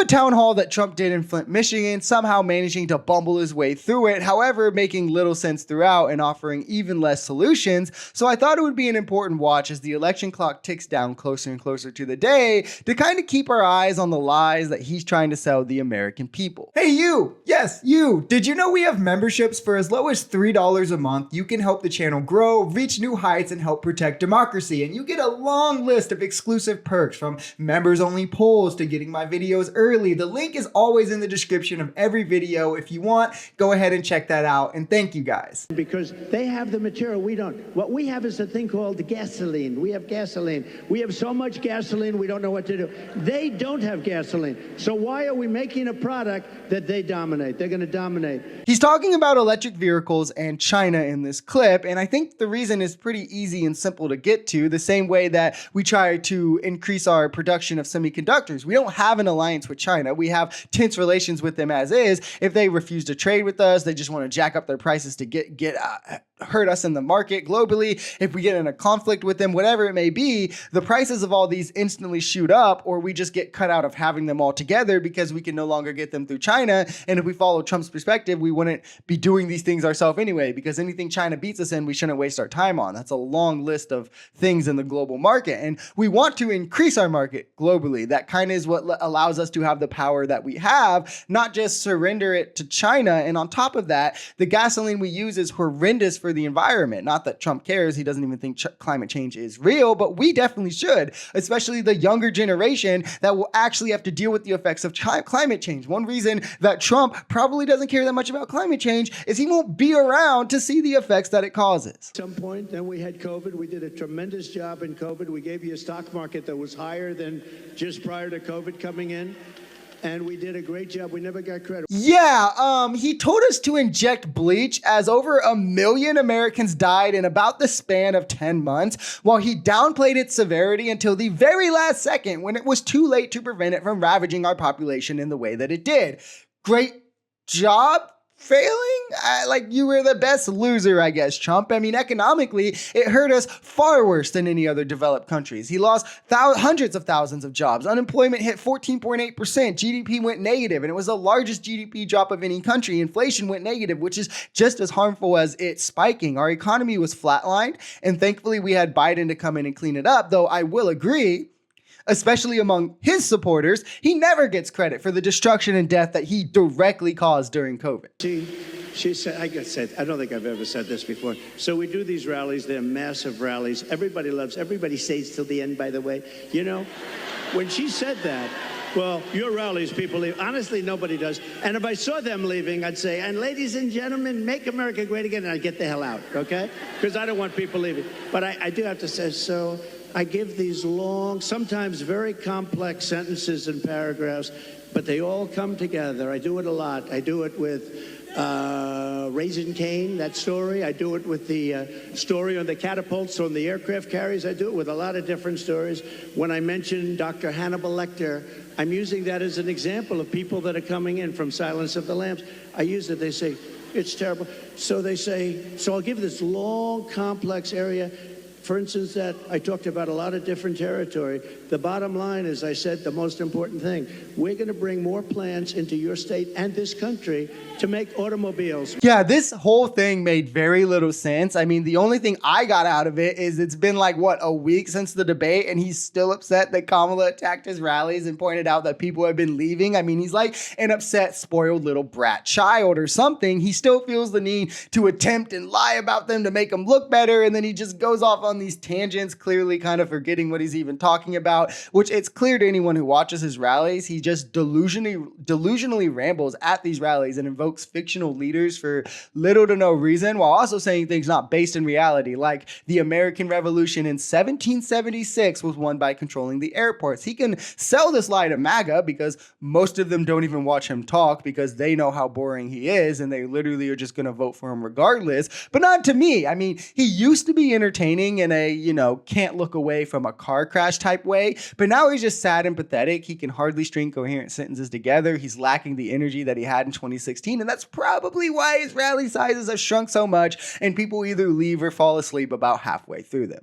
a town hall that Trump did in Flint, Michigan, somehow managing to bumble his way through it, however, making little sense throughout and offering even less solutions. So I thought it would be an important watch as the election clock ticks down closer and closer to the day to kind of keep our eyes on the lies that he's trying to sell the American people. Hey you! Yes, you! Did you know we have memberships for as low as $3 a month? You can help the channel grow, reach new heights, and help protect democracy. And you get a long list of exclusive perks, from members-only polls to getting my videos early. The link is always in the description of every video. If you want, go ahead and check that out. And thank you guys. Because they have the material, we don't. What we have is a thing called gasoline. We have gasoline. We have so much gasoline, we don't know what to do. They don't have gasoline. So why are we making a product that they dominate? They're going to dominate. He's talking about electric vehicles and China in this clip, and I think the reason is pretty easy and simple to get to, the same way that we try to increase our production of semiconductors. We don't have an alliance with China. We have tense relations with them as is. If they refuse to trade with us, they just want to jack up their prices to hurt us in the market globally. If we get in a conflict with them, whatever it may be, the prices of all these instantly shoot up, or we just get cut out of having them all together because we can no longer get them through China. And if we follow Trump's perspective, we wouldn't be doing these things ourselves anyway, because anything China beats us in, we shouldn't waste our time on. That's a long list of things in the global market. And we want to increase our market globally. That kind of is what allows us to have the power that we have, not just surrender it to China. And on top of that, the gasoline we use is horrendous for the environment. Not that Trump cares. He doesn't even think climate change is real, but we definitely should, especially the younger generation that will actually have to deal with the effects of climate change. One reason that Trump probably doesn't care that much about climate change is he won't be around to see the effects that it causes. At some point, then we had COVID. We did a tremendous job in COVID. We gave you a stock market that was higher than just prior to COVID coming in. And we did a great job. We never got credit. Yeah, he told us to inject bleach as over 1 million Americans died in about the span of 10 months, while he downplayed its severity until the very last second when it was too late to prevent it from ravaging our population in the way that it did. Great job. Failing? Like, you were the best loser, I guess, Trump. I mean, economically, it hurt us far worse than any other developed countries. He lost hundreds of thousands of jobs. Unemployment hit 14.8%. GDP went negative, and it was the largest GDP drop of any country. Inflation went negative, which is just as harmful as it spiking. Our economy was flatlined, and thankfully we had Biden to come in and clean it up, though I will agree, especially among his supporters, he never gets credit for the destruction and death that he directly caused during COVID. She said, I don't think I've ever said this before. So we do these rallies. They're massive rallies. Everybody stays till the end, by the way. You know, when she said that, well, your rallies, people leave. Honestly, nobody does. And if I saw them leaving, I'd say, and ladies and gentlemen, make America great again, and I'd get the hell out, okay? Because I don't want people leaving. But I do have to say, so I give these long, sometimes very complex sentences and paragraphs, but they all come together. I do it a lot. I do it with Raising Cane, that story. I do it with the story on the catapults on the aircraft carriers. I do it with a lot of different stories. When I mention Dr. Hannibal Lecter, I'm using that as an example of people that are coming in from Silence of the Lambs. I use it. They say, it's terrible. So they say, so I'll give this long, complex area. For instance, that I talked about a lot of different territory. The bottom line is, I said the most important thing. We're going to bring more plants into your state and this country to make automobiles. Yeah, this whole thing made very little sense. I mean, the only thing I got out of it is it's been like, what, a week since the debate, and he's still upset that Kamala attacked his rallies and pointed out that people have been leaving. I mean, he's like an upset, spoiled little brat child or something. He still feels the need to attempt and lie about them to make them look better, and then he just goes off on these tangents, clearly kind of forgetting what he's even talking about, which it's clear to anyone who watches his rallies. He just delusionally rambles at these rallies and invokes fictional leaders for little to no reason, while also saying things not based in reality, like the American Revolution in 1776 was won by controlling the airports. He can sell this lie to MAGA because most of them don't even watch him talk because they know how boring he is and they literally are just going to vote for him regardless, but not to me. I mean, he used to be entertaining in a, can't look away from a car crash type way, but now he's just sad and pathetic. He can hardly string coherent sentences together. He's lacking the energy that he had in 2016, and that's probably why his rally sizes have shrunk so much and people either leave or fall asleep about halfway through them.